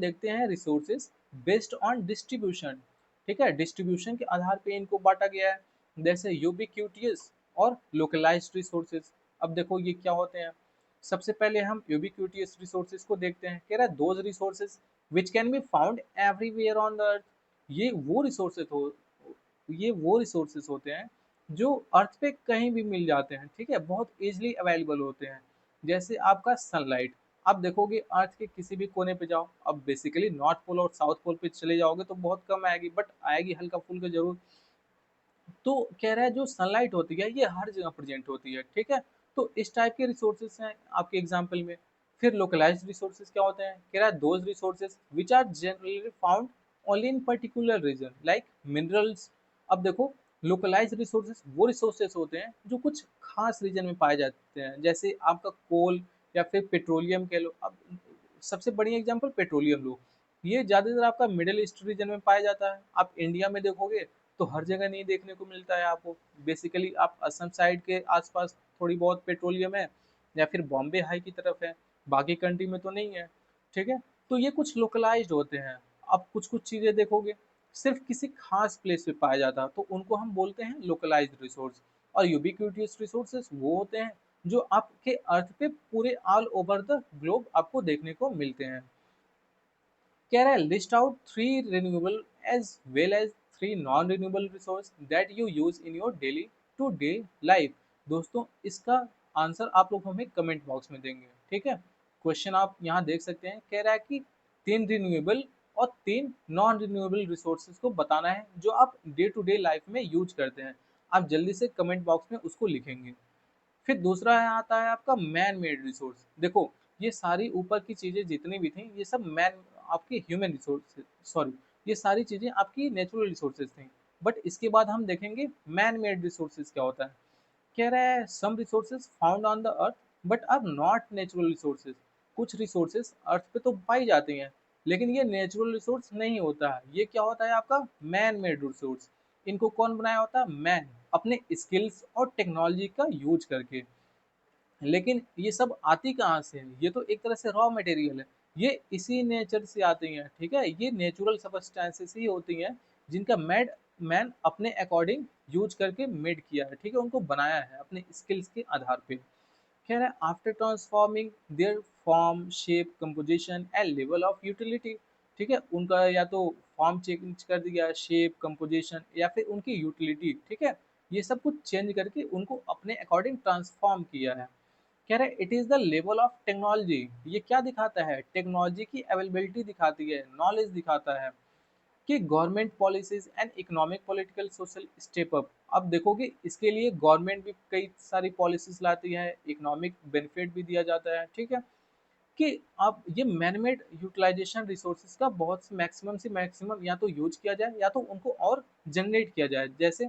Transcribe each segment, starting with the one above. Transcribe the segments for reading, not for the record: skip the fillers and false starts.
देखते हैं resources based on distribution. ठीक है, डिस्ट्रीब्यूशन के आधार पे इनको बांटा गया है, जैसे यूबिक्यूटियस और लोकलाइज्ड रिसोर्सेज। अब देखो ये क्या होते हैं। सबसे पहले हम यूबिक्यूटियस रिसोर्सेज को देखते हैं। कह रहा है those resources which can be found everywhere on the अर्थ। ये वो रिसोर्सेज हो ये वो रिसोर्सेज होते हैं जो अर्थ पे कहीं भी मिल जाते हैं। ठीक है, बहुत इजीली अवेलेबल होते हैं। जैसे आपका सनलाइट, आप देखोगे अर्थ के किसी भी कोने पे जाओ, अब बेसिकली नॉर्थ पोल और साउथ पोल पे चले जाओगे तो बहुत कम आएगी, बट आएगी हल्का फुल्का जरूर। तो कह रहा है जो सनलाइट होती है ये हर जगह प्रेजेंट होती है। ठीक है, तो इस टाइप के रिसोर्सेज हैं आपके एग्जाम्पल में। फिर लोकलाइज्ड रिसोर्सेज क्या होते हैं। कह रहा है those resources which are generally found only in particular region like minerals. अब देखो लोकलाइज्ड रिसोर्सेज वो रिसोर्सेज होते हैं जो कुछ खास रीजन में पाए जाते हैं, जैसे आपका कोल या फिर पेट्रोलियम कह लो। अब सबसे बड़ी एग्जांपल पेट्रोलियम लो, ये ज़्यादातर आपका मिडिल ईस्ट रीजन में पाया जाता है। आप इंडिया में देखोगे तो हर जगह नहीं देखने को मिलता है आपको। बेसिकली आप असम साइड के आसपास थोड़ी बहुत पेट्रोलियम है, या फिर बॉम्बे हाई की तरफ है, बाकी कंट्री में तो नहीं है। ठीक है, तो ये कुछ लोकलाइज्ड होते हैं। अब कुछ कुछ चीज़ें देखोगे सिर्फ किसी खास प्लेस पे पाया जाता है, तो उनको हम बोलते हैं लोकलाइज्ड रिसोर्स। और यूबिक्यूटियस रिसोर्सेज वो होते हैं जो आपके अर्थ पे पूरे ऑल ओवर द ग्लोब आपको देखने को मिलते हैं। कह रहा है list out three renewable as well as three non renewable resource that you use in your daily to day life. दोस्तों इसका आंसर आप लोग हमें कमेंट बॉक्स में देंगे। ठीक है, क्वेश्चन आप यहाँ देख सकते हैं। कह रहा है कि तीन रिन्यूएबल और तीन नॉन रिन्यूएबल रिसोर्सेज को बताना है जो आप डे टू डे लाइफ में यूज करते हैं। आप जल्दी से कमेंट बॉक्स में उसको लिखेंगे। फिर दूसरा है आता है आपका मैन मेड रिसोर्स। देखो ये सारी ऊपर की चीजें जितनी भी थी ये सब मैन आपकी ह्यूमन रिसोर्स, सॉरी, ये सारी चीजें आपकी नेचुरल रिसोर्सेज थी। बट इसके बाद हम देखेंगे मैन मेड रिसोर्सेज क्या होता है। कह रहा है some resources found on the earth but are not natural resources. कुछ रिसोर्सेज अर्थ पे तो पाई जाती हैं लेकिन ये नेचुरल रिसोर्स नहीं होता है। ये क्या होता है आपका मैन मेड रिसोर्स। इनको कौन बनाया होता है, मैन, अपने स्किल्स और टेक्नोलॉजी का यूज करके। लेकिन ये सब आती कहाँ से है, ये तो एक तरह से रॉ मटेरियल है। ये इसी नेचर से आती हैं। ठीक है, ये नेचुरल सबस्टेंसेस ही होती हैं जिनका मैन अपने अकॉर्डिंग यूज करके मेड किया है। ठीक है, उनको बनाया है अपने स्किल्स के आधार पे। कह रहा है after transforming there form shape composition and level of utility. ठीक है, उनका या तो फॉर्म चेंज कर दिया, शेप कंपोजिशन, या फिर उनकी यूटिलिटी। ठीक है, ये सब कुछ चेंज करके उनको अपने अकॉर्डिंग ट्रांसफॉर्म किया है। कह रहे it is the level of technology. ये क्या दिखाता है, टेक्नोलॉजी की अवेलेबिलिटी दिखाती है, नॉलेज दिखाता है कि government policies and economic political social step up. अब देखोगे इसके लिए गवर्नमेंट भी कई सारी पॉलिसीज लाती है, इकोनॉमिक बेनिफिट भी दिया जाता है। ठीक है, कि आप ये मैनमेड यूटिलाइजेशन रिसोर्सेज का बहुत मैक्सिमम से मैक्सिमम या तो यूज किया जाए या तो उनको और जनरेट किया जाए। जैसे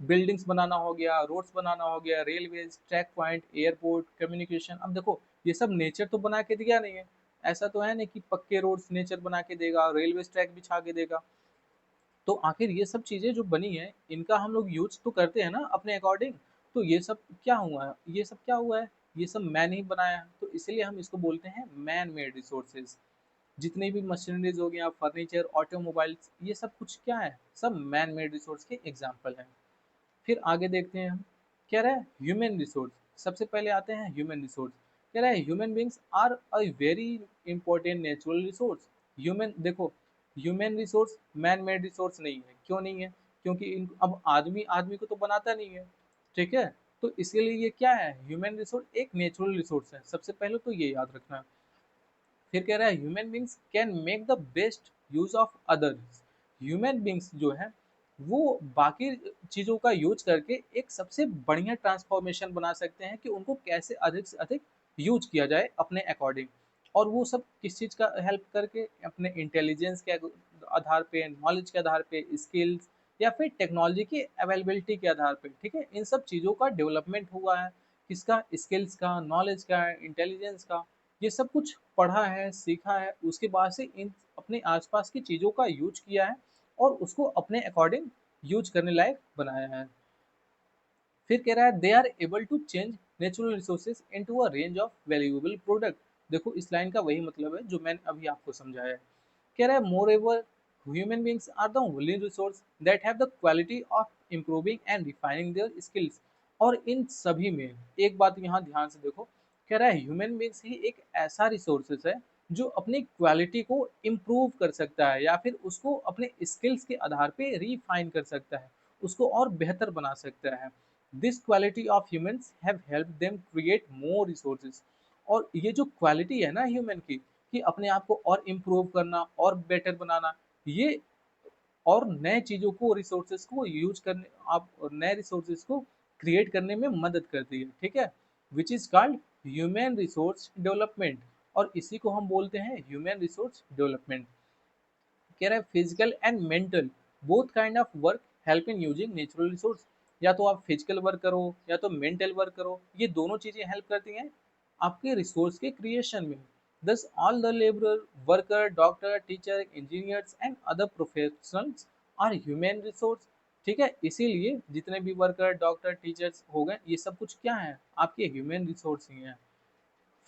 बिल्डिंग्स बनाना हो गया, रोड्स बनाना हो गया, railways, track point, airport, communication. अब देखो ये सब नेचर तो बना के दिया नहीं है। ऐसा तो है नहीं कि पक्के रोड्स नेचर बना के देगा, रेलवे ट्रैक बिछा के देगा। तो आखिर ये सब चीज़ें जो बनी है इनका हम लोग यूज तो करते हैं ना अपने अकॉर्डिंग। तो ये सब क्या हुआ है, ये सब क्या हुआ है, ये सब मैन ही बनाया है, तो इसलिए हम इसको बोलते हैं मैन मेड रिसोर्सेज। जितनी भी मशीनरीज हो गया, फर्नीचर, ऑटोमोबाइल्स, ये सब कुछ क्या है, सब मैन मेड रिसोर्स के एग्जाम्पल हैं। फिर आगे देखते हैं हम। कह रहा है ह्यूमन रिसोर्स। सबसे पहले आते हैं ह्यूमन रिसोर्स। कह रहा है human beings are a very important natural resource. Human देखो, human resource man made resource नहीं है। क्यों नहीं है, क्योंकि अब आदमी आदमी को तो बनाता नहीं है। ठीक है, तो इसीलिए ये क्या है, ह्यूमन रिसोर्स एक नेचुरल रिसोर्स है। सबसे पहले तो ये याद रखना है। फिर कह रहा है human beings can make the best use of others. Human beings जो है वो बाकी चीज़ों का यूज करके एक सबसे बढ़िया ट्रांसफॉर्मेशन बना सकते हैं कि उनको कैसे अधिक से अधिक यूज किया जाए अपने अकॉर्डिंग। और वो सब किस चीज़ का हेल्प करके, अपने इंटेलिजेंस के आधार पे, नॉलेज के आधार पे, स्किल्स, या फिर टेक्नोलॉजी की अवेलेबिलिटी के आधार पे। ठीक है, इन सब चीज़ों का डेवलपमेंट हुआ है, किसका, स्किल्स का, नॉलेज का, इंटेलिजेंस का। ये सब कुछ पढ़ा है, सीखा है, उसके बाद से इन अपने आसपास की चीज़ों का यूज किया है और उसको अपने अकॉर्डिंग यूज करने लायक बनाया है। फिर कह रहा है they are able to change natural resources into a range of valuable product. देखो इस लाइन का वही मतलब है जो मैंने अभी आपको समझाया है। कह रहा है moreover human beings are the only resource that have the quality of improving and refining their skills. और इन सभी में एक बात यहाँ ध्यान से देखो, कह रहा है ह्यूमन बींग्स ही एक ऐसा रिसोर्सेस है जो अपनी क्वालिटी को इम्प्रूव कर सकता है या फिर उसको अपने स्किल्स के आधार पे रिफाइन कर सकता है, उसको और बेहतर बना सकता है। This quality of humans have help them create more resources. और ये जो क्वालिटी है ना ह्यूमन की, कि अपने आप को और इम्प्रूव करना और बेटर बनाना, ये और नए चीज़ों को रिसोर्सेज को यूज करने, आप और नए रिसोर्सेज को क्रिएट करने में मदद करती है, ठीक है, which is called human resource development. और इसी को हम बोलते हैं ह्यूमन रिसोर्स डेवलपमेंट। कह रहा है physical and mental both kind of work help in using natural resource. या तो आप फिजिकल वर्क करो या तो मेंटल वर्क करो, ये दोनों चीजें हेल्प करती हैं आपके रिसोर्स के क्रिएशन में। Thus all the labourer, worker, doctor, teacher, engineers and other professionals are human resource. ठीक है, इसीलिए जितने भी वर्कर, डॉक्टर, टीचर्स हो गए, ये सब कुछ क्या है, आपके ह्यूमन रिसोर्स ही हैं।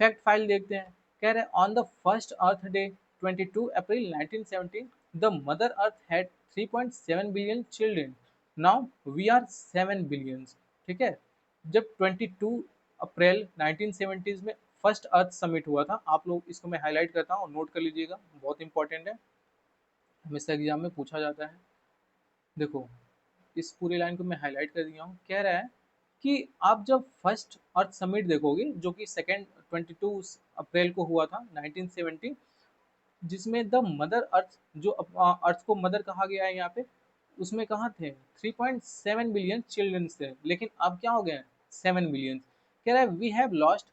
फैक्ट फाइल देखते हैं। कह रहे on the first Earth Day 22 April 1917 the mother Earth had 3.7 billion children. Now we are 7 billions. ठीक है, जब 22 अप्रैल 1970 में फर्स्ट अर्थ समिट हुआ था, आप लोग इसको मैं हाईलाइट करता हूँ, नोट कर लीजिएगा, बहुत इंपॉर्टेंट है, हमेशा एग्जाम में पूछा जाता है। देखो, इस पूरी लाइन को मैं हाईलाइट कर दिया हूँ। कह रहा है कि आप जब फर्स्ट अर्थ समिट देखोगे जो कि सेकेंड 22 अप्रैल को हुआ था 1970, जिसमें द मदर अर्थ, जो अर्थ को मदर कहा गया है यहाँ पे, उसमें कहाँ थे 3.7 बिलियन चिल्ड्रंस थे, लेकिन अब क्या हो गए 7 बिलियन। कह रहा है we have lost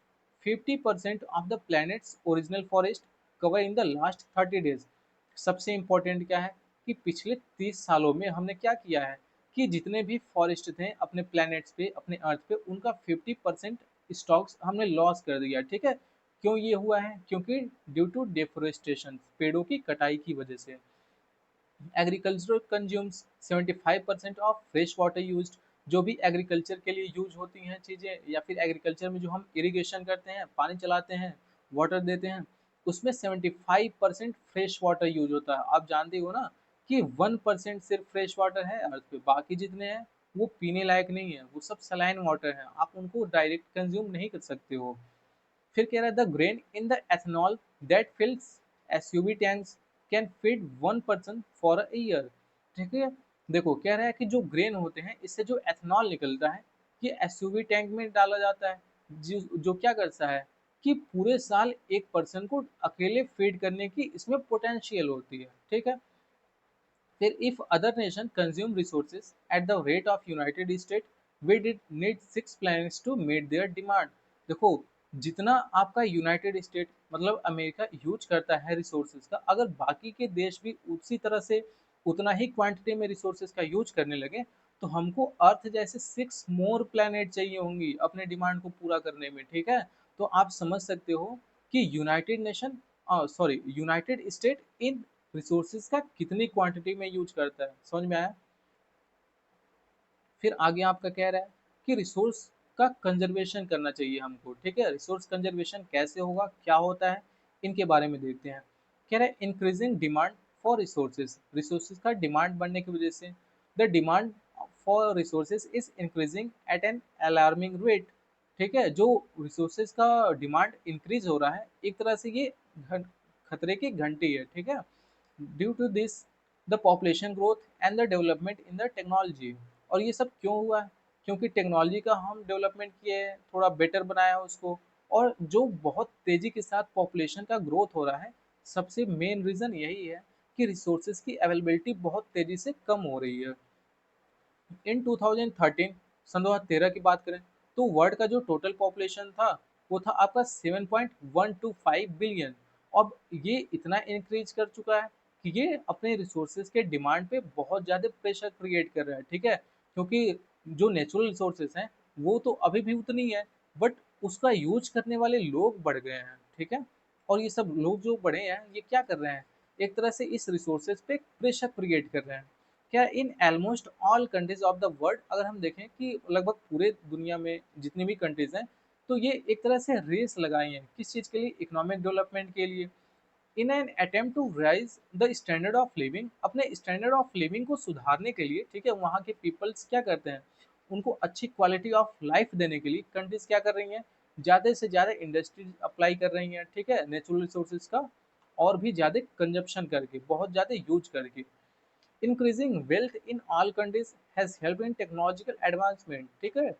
50% of the planet's original forest cover in the last 30 days. सबसे इम्पोर्टेंट क्या है कि पिछले 30 सालों में हमने क्या किया है कि जितने भी फॉरेस्ट थे अपने प्लैनेट्स पे, अपने अर्थ पे, उनका 50% स्टॉक्स हमने लॉस कर दिया। ठीक है, क्यों ये हुआ है, क्योंकि ड्यू टू डिफोरेस्टेशन, पेड़ों की कटाई की वजह से। Agriculture consumes 75% of fresh water used. जो भी एग्रीकल्चर के लिए यूज होती हैं चीज़ें, या फिर एग्रीकल्चर में जो हम इरिगेशन करते हैं, पानी चलाते हैं, वाटर देते हैं, उसमें 75% फ्रेश वाटर यूज होता है। आप जानते हो ना कि 1% सिर्फ फ्रेश वाटर है अर्थ पे, बाकी जितने हैं वो पीने लायक नहीं है, वो सब सलाइन वाटर है, आप उनको डायरेक्ट कंज्यूम नहीं कर सकते हो। फिर कह रहा है the grain in the ethanol that fills SUV tanks can feed 1 person for a year. ठीक है, देखो कह रहा है कि जो ग्रेन होते हैं, इससे जो एथनॉल निकलता है, ये एसयूवी टैंक में डाला जाता है, जो क्या करता है कि पूरे साल एक पर्सन को अकेले फीड करने की इसमें पोटेंशियल होती है। ठीक है, फिर if other nation consume resources at the rate of United State, we did need 6 planets to meet their demand. देखो, जितना आपका यूनाइटेड स्टेट मतलब अमेरिका यूज करता है रिसोर्सेज का, अगर बाकी के देश भी उसी तरह से उतना ही क्वांटिटी में रिसोर्सेज का यूज करने लगे, तो हमको अर्थ जैसे 6 more planet चाहिए होंगी अपने डिमांड को पूरा करने में। ठीक है, तो आप समझ सकते हो कि यूनाइटेड स्टेट इन रिसोर्सेज का कितनी क्वांटिटी में यूज करता है। समझ में आया। फिर आगे आपका कह रहा है कि रिसोर्स का कंजर्वेशन करना चाहिए हमको। ठीक है, रिसोर्स कंजर्वेशन कैसे होगा, क्या होता है, इनके बारे में देखते हैं। कह रहा है increasing demand for resources, resources का डिमांड बढ़ने की वजह से the demand for resources is increasing at an alarming rate. ठीक है, जो रिसोर्सेज का डिमांड इंक्रीज हो रहा है, एक तरह से ये खतरे की घंटी है। ठीक है, due to this the population growth and the development in the technology. और ये सब क्यों हुआ है, क्योंकि टेक्नोलॉजी का हम डेवलपमेंट किए हैं, थोड़ा बेटर बनाया है उसको, और जो बहुत तेज़ी के साथ पॉपुलेशन का ग्रोथ हो रहा है, सबसे मेन रीज़न यही है कि रिसोर्सेज की अवेलेबिलिटी बहुत तेज़ी से कम हो रही है। इन 2013, सन 2013 की बात करें, तो वर्ल्ड का जो टोटल पॉपुलेशन था वो था आपका 7.125 बिलियन। अब ये इतना इंक्रीज कर चुका है कि ये अपने रिसोर्सेज के डिमांड पे बहुत ज़्यादा प्रेशर क्रिएट कर रहा है। ठीक है, क्योंकि जो नेचुरल रिसोर्सेज हैं वो तो अभी भी उतनी है, बट उसका यूज करने वाले लोग बढ़ गए हैं। ठीक है, और ये सब लोग जो बढ़े हैं, ये क्या कर रहे हैं, एक तरह से इस रिसोर्सेज पे प्रेशर क्रिएट कर रहे हैं। क्या in almost all countries of the world, अगर हम देखें कि लगभग पूरे दुनिया में जितनी भी कंट्रीज हैं, तो ये एक तरह से रेस लगाई हैं किस चीज़ के लिए, इकोनॉमिक डेवलपमेंट के लिए। In an attempt to raise the standard of living, अपने स्टैंडर्ड ऑफ लिविंग को सुधारने के लिए, ठीक है, वहाँ के पीपल्स क्या करते हैं, उनको अच्छी क्वालिटी ऑफ लाइफ देने के लिए कंट्रीज क्या कर रही हैं, ज़्यादा से ज़्यादा इंडस्ट्रीज अप्लाई कर रही हैं, ठीक है, नेचुरल रिसोर्सेज का और भी ज़्यादा कंजप्शन करके, बहुत ज़्यादा यूज करके। Increasing wealth in all countries has help in technological advancement, ठीक है।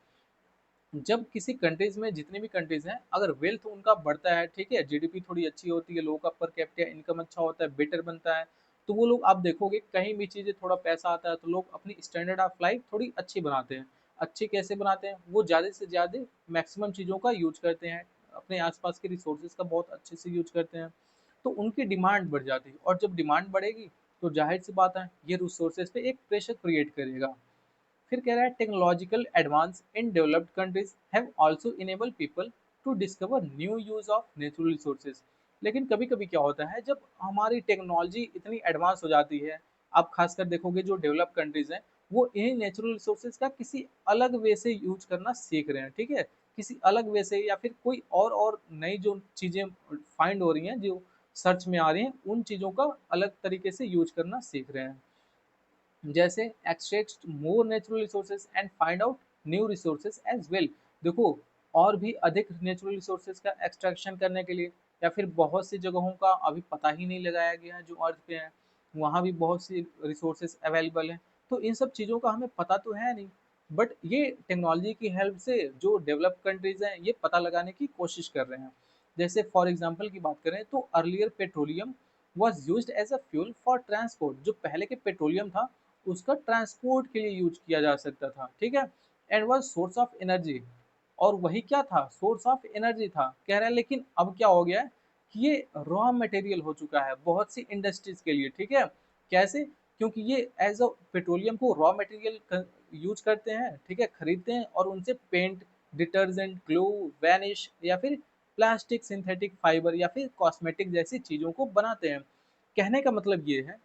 जब किसी कंट्रीज में, जितनी भी कंट्रीज हैं, अगर वेल्थ उनका बढ़ता है, ठीक है, जीडीपी थोड़ी अच्छी होती है, लोगों का पर कैपिटा इनकम अच्छा होता है, बेटर बनता है, तो वो लोग, आप देखोगे कहीं भी चीज़ें थोड़ा पैसा आता है तो लोग अपनी स्टैंडर्ड ऑफ लाइफ थोड़ी अच्छी बनाते हैं। अच्छी कैसे बनाते हैं, वो ज़्यादा से ज़्यादा मैक्सिमम चीज़ों का यूज करते हैं, अपने आसपास के रिसोर्सेज का बहुत अच्छे से यूज करते हैं, तो उनकी डिमांड बढ़ जाती है, और जब डिमांड बढ़ेगी तो जाहिर सी बात है ये रिसोर्सेज पे एक प्रेशर क्रिएट करेगा। फिर कह रहा है technological advance in developed countries have also enable people to discover new use of natural resources. लेकिन कभी कभी क्या होता है, जब हमारी टेक्नोलॉजी इतनी एडवांस हो जाती है, आप खासकर देखोगे जो डेवलप कंट्रीज हैं, वो इन्हीं नेचुरल रिसोर्सेज का किसी अलग वे से यूज करना सीख रहे हैं, ठीक है, किसी अलग वे से, या फिर कोई और नई जो चीज़ें फाइंड हो रही हैं, जो सर्च में आ रही हैं, उन चीज़ों का अलग तरीके से यूज करना सीख रहे हैं। जैसे extract more natural resources and find out new resources as well. देखो, और भी अधिक नेचुरल रिसोर्सेज का एक्सट्रैक्शन करने के लिए, या फिर बहुत सी जगहों का अभी पता ही नहीं लगाया गया है जो अर्थ पे है, वहाँ भी बहुत सी रिसोर्सेज अवेलेबल हैं, तो इन सब चीज़ों का हमें पता तो है नहीं, बट ये टेक्नोलॉजी की हेल्प से जो डेवलप कंट्रीज हैं ये पता लगाने की कोशिश कर रहे हैं। जैसे फॉर एग्जांपल की बात करें तो earlier petroleum was used as a fuel for transport, जो पहले के पेट्रोलियम था उसका ट्रांसपोर्ट के लिए यूज किया जा सकता था, ठीक है, and was source of energy, और वही क्या था, सोर्स ऑफ एनर्जी था, कह रहे हैं। लेकिन अब क्या हो गया है कि ये रॉ मटेरियल हो चुका है बहुत सी इंडस्ट्रीज के लिए, ठीक है। कैसे? क्योंकि ये एज अ पेट्रोलियम को रॉ मटेरियल यूज करते हैं, ठीक है, खरीदते हैं, और उनसे पेंट, डिटर्जेंट, ग्लो, वैनिश, या फिर प्लास्टिक, सिंथेटिक फाइबर, या फिर कॉस्मेटिक जैसी चीज़ों को बनाते हैं। कहने का मतलब ये है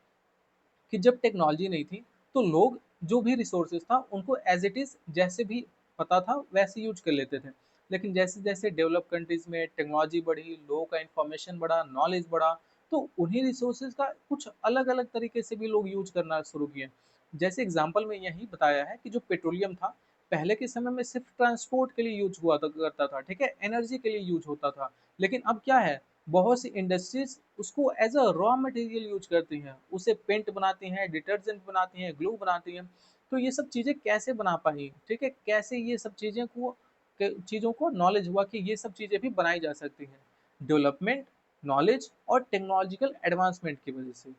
कि जब टेक्नोलॉजी नहीं थी तो लोग जो भी रिसोर्सेज था उनको एज इट इज़ जैसे भी पता था वैसे यूज कर लेते थे। लेकिन जैसे जैसे डेवलप कंट्रीज में टेक्नोलॉजी बढ़ी, लोगों का इंफॉर्मेशन बढ़ा, नॉलेज बढ़ा, तो उन्हीं रिसोर्सेज का कुछ अलग अलग तरीके से भी लोग यूज करना शुरू किए। जैसे एग्जाम्पल में यही बताया है कि जो पेट्रोलियम था पहले के समय में सिर्फ ट्रांसपोर्ट के लिए यूज हुआ करता था, ठीक है, एनर्जी के लिए यूज होता था। लेकिन अब क्या है, बहुत सी इंडस्ट्रीज उसको as a raw material use करती हैं, उसे पेंट बनाती हैं, डिटर्जेंट बनाती हैं, ग्लू बनाती हैं। तो ये सब चीज़ें कैसे बना पाई, ठीक है, कैसे ये सब चीज़ों को नॉलेज हुआ कि ये सब चीज़ें भी बनाई जा सकती हैं, डेवलपमेंट, नॉलेज और टेक्नोलॉजिकल एडवांसमेंट की वजह से।